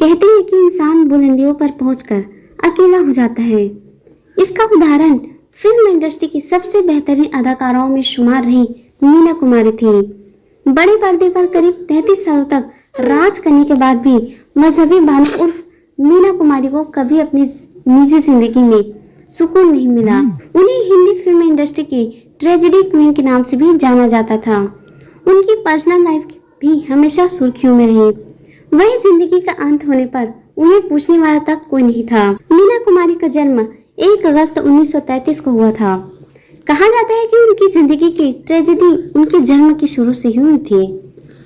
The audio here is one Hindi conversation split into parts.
कहते हैं कि इंसान बुलंदियों पर पहुंचकर अकेला हो जाता है। इसका उदाहरण फिल्म इंडस्ट्री की सबसे बेहतरीन अदाकाराओं में शुमार रही मीना कुमारी थी। बड़े पर्दे पर करीब 33 सालों तक राज करने के बाद भी मजहबी बानो उर्फ मीना कुमारी को कभी अपनी निजी जिंदगी में सुकून नहीं मिला। उन्हें हिंदी फिल्म इंडस्ट्री की ट्रेजेडी क्वीन के नाम से भी जाना जाता था। उनकी पर्सनल लाइफ भी हमेशा सुर्खियों में रही। वही जिंदगी का अंत होने पर उन्हें पूछने वाला तक कोई नहीं था। मीना कुमारी का जन्म 1 अगस्त 1933 को हुआ था। कहा जाता है कि उनकी जिंदगी की ट्रेजेडी उनके जन्म की शुरू से ही हुई थी।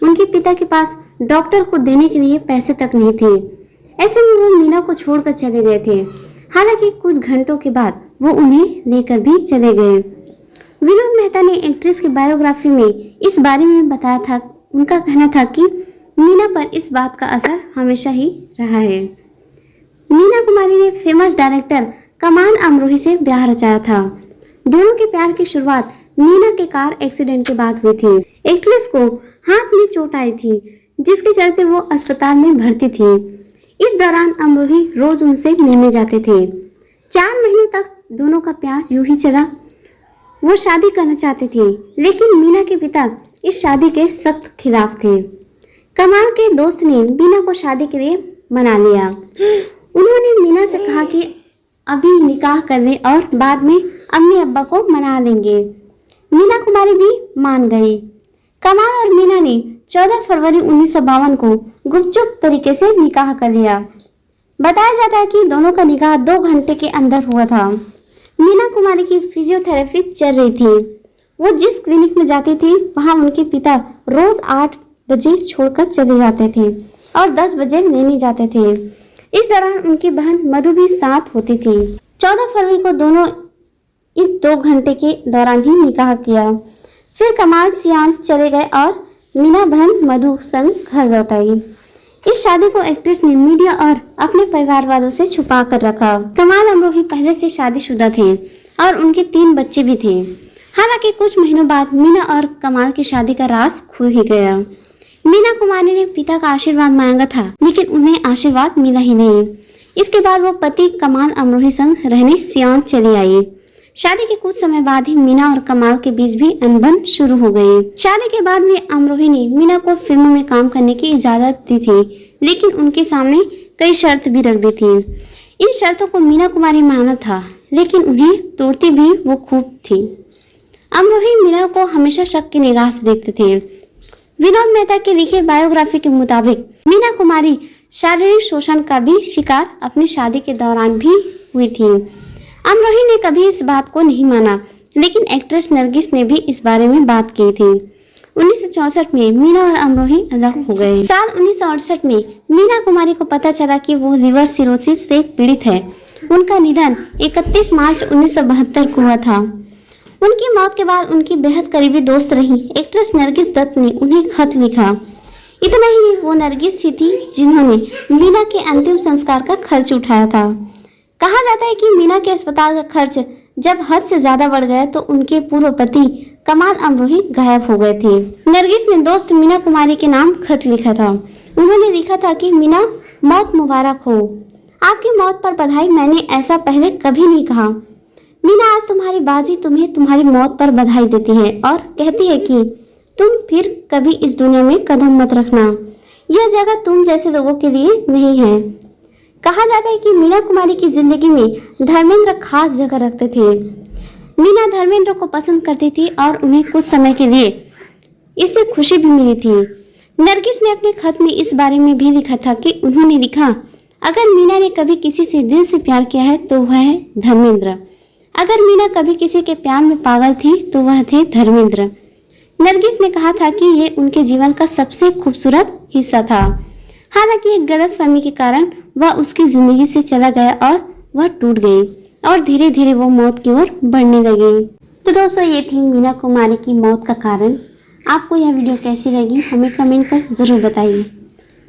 उनके पिता के पास डॉक्टर को देने के लिए पैसे तक नहीं थे। ऐसे में वो मीना को छोड़कर चले गए थे। हालांकि कुछ घंटों के बाद वो उन्हें लेकर भी चले गए। विनोद मेहता ने एक्ट्रेस की बायोग्राफी में इस बारे में बताया था। उनका कहना था कि मीना पर इस बात का असर हमेशा ही रहा है। मीना कुमारी ने फेमस डायरेक्टर कमाल अमरोही से ब्याह रचाया था। दोनों के प्यार की शुरुआत मीना के कार एक्सीडेंट के बाद हुई थी। एक्ट्रेस को हाथ में चोट आई थी, जिसके चलते वो अस्पताल में भर्ती थी। इस दौरान अमरोही रोज उनसे मिलने जाते थे। 4 महीने तक दोनों का प्यार यूं ही चला। वो शादी करना चाहते थे, लेकिन मीना के पिता इस शादी के सख्त खिलाफ थे। कमाल के दोस्त ने मीना को शादी के लिए मना लिया। उन्होंने मीना से कहा कि अभी निकाह कर ले और बाद में अम्मी अब्बा को मना लेंगे। मीना कुमारी भी मान गई। कमाल और मीना ने 14 फरवरी 1952 को गुपचुप तरीके से निकाह कर लिया। बताया जाता है कि दोनों का निकाह 2 घंटे के अंदर हुआ था। मीना कुमारी की फिजियोथेरेपी चल रही थी। वो जिस क्लिनिक में जाती थी वहां उनके पिता रोज 8 बजे छोड़कर चले जाते थे और 10 बजे लेने जाते थे। इस दौरान उनकी बहन मधु भी साथ होती थी। 14 फरवरी को दोनों इस 2 घंटे के दौरान ही निकाह किया। फिर कमाल सियान चले गए और मीना बहन मधु संग घर लौट आई। इस शादी को एक्ट्रेस ने मीडिया और अपने परिवार वालों से छुपा कर रखा। कमाल अमरोही पहले से शादीशुदा थे और उनके 3 बच्चे भी थे। हालांकि कुछ महीनों बाद मीना और कमाल की शादी का राज खुल ही गया। मीना कुमारी ने पिता का आशीर्वाद मांगा था, लेकिन उन्हें आशीर्वाद मिला ही नहीं। इसके बाद वो पति कमाल अमरोही संग रहने सियान चली आई। शादी के कुछ समय बाद ही मीना और कमाल के बीच भी अनबन शुरू हो गई। शादी के बाद भी अमरोही ने मीना को फिल्मों में काम करने की इजाजत दी थी, लेकिन उनके सामने कई शर्त भी रख दी थी। इन शर्तों को मीना कुमारी माना था, लेकिन उन्हें तोड़ती भी वो खूब थी। अमरोही मीना को हमेशा शक की निगाह से देखते थे। विनोद मेहता की लिखी बायोग्राफी के मुताबिक मीना कुमारी शारीरिक शोषण का भी शिकार अपनी शादी के दौरान भी हुई थी। अमरोही ने कभी इस बात को नहीं माना, लेकिन एक्ट्रेस नरगिस ने भी इस बारे में बात की थी। 1964 में मीना और अमरोही अलग हो गए। साल 1968 में मीना कुमारी को पता चला कि वो लिवर सिरोसिस से पीड़ित है। उनका निधन 31 मार्च 1972 को हुआ था। उनकी मौत के बाद उनकी बेहद करीबी दोस्त रही एक्ट्रेस नरगिस दत्त ने उन्हें खत लिखा। इतना ही नहीं, वो नरगिस ही थी जिन्होंने मीना के अंतिम संस्कार का खर्च उठाया था। कहा जाता है कि मीना के अस्पताल का खर्च जब हद से ज्यादा बढ़ गया तो उनके पूर्व पति कमाल अमरोही गायब हो गए थे। नरगिस ने दोस्त मीना कुमारी के नाम खत लिखा था। उन्होंने लिखा था कि मीना, मौत मुबारक हो। आपकी मौत पर बधाई। मैंने ऐसा पहले कभी नहीं कहा। मीना, आज तुम्हारी बाजी तुम्हें तुम्हारी मौत पर बधाई देती है और कहती है कि तुम फिर कभी इस दुनिया में कदम मत रखना। यह जगह तुम जैसे लोगों के लिए नहीं है। कहा जाता है कि मीना कुमारी की जिंदगी में धर्मेंद्र खास जगह रखते थे। मीना धर्मेंद्र को पसंद करती थी और उन्हें कुछ समय के लिए इससे खुशी भी मिली थी। नरगिस ने अपने खत में इस बारे में भी लिखा था कि उन्होंने लिखा, अगर मीना ने कभी किसी से दिल से प्यार किया है तो वह है धर्मेंद्र। अगर मीना कभी किसी के प्यार में पागल थी तो वह थे धर्मेंद्र। नरगिस ने कहा था कि ये उनके जीवन का सबसे खूबसूरत हिस्सा था। हालांकि एक गलतफहमी के कारण वह उसकी जिंदगी से चला गया और वह टूट गई और धीरे धीरे वो मौत की ओर बढ़ने लगी। तो दोस्तों, ये थी मीना कुमारी की मौत का कारण। आपको यह वीडियो कैसी लगी हमें कमेंट कर जरूर बताइए।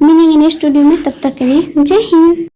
मिलेंगे नेक्स्ट वीडियो में, तब तक के लिए जय हिंद।